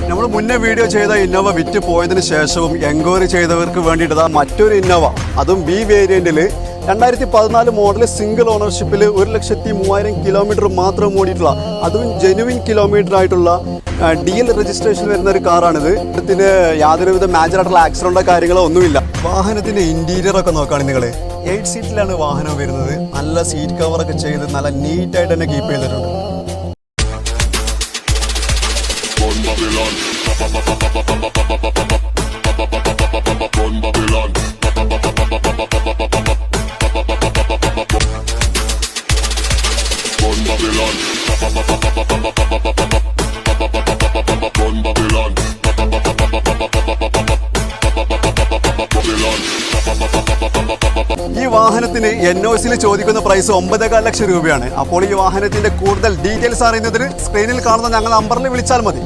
നമ്മൾ മുന്നേ വീഡിയോ ചെയ്ത ഇന്നോവ വിറ്റ് പോയതിന് ശേഷവും എൻക്വയറി ചെയ്തവർക്ക് വേണ്ടിയിട്ട് മറ്റൊരു ഇന്നോവ, അതും ബി വേരിയന്റിൽ 2014 മോഡൽ സിംഗിൾ ഓണർഷിപ്പിൽ 1,03,000 കിലോമീറ്റർ മാത്രം ഓടിയിട്ടുള്ള, അതും ജെനുവിൻ കിലോമീറ്റർ ആയിട്ടുള്ള DL രജിസ്ട്രേഷൻ വരുന്ന ഒരു കാറാണിത്. ഇതിന് യാതൊരുവിധ മേജറായിട്ടുള്ള ആക്സിഡന്റോ കാര്യങ്ങളോ ഒന്നുമില്ല. വാഹനത്തിന്റെ ഇന്റീരിയർ ഒക്കെ നോക്കുകയാണെങ്കിൽ നിങ്ങൾ 8 സീറ്റിലാണ് വാഹനം വരുന്നത്. നല്ല സീറ്റ് കവറൊക്കെ ചെയ്ത് നല്ല നീറ്റായിട്ട് തന്നെ കീപ്പ് ചെയ്തിട്ടുണ്ട്. ഈ വാഹനത്തിന് NOCയിൽ ചോദിക്കുന്ന പ്രൈസ് 9.5 ലക്ഷം രൂപയാണ്. അപ്പോൾ ഈ വാഹനത്തിന്റെ കൂടുതൽ ഡീറ്റെയിൽസ് അറിയുന്നതിന് സ്ക്രീനിൽ കാണുന്ന ഞങ്ങൾ നമ്പറിൽ വിളിച്ചാൽ മതി.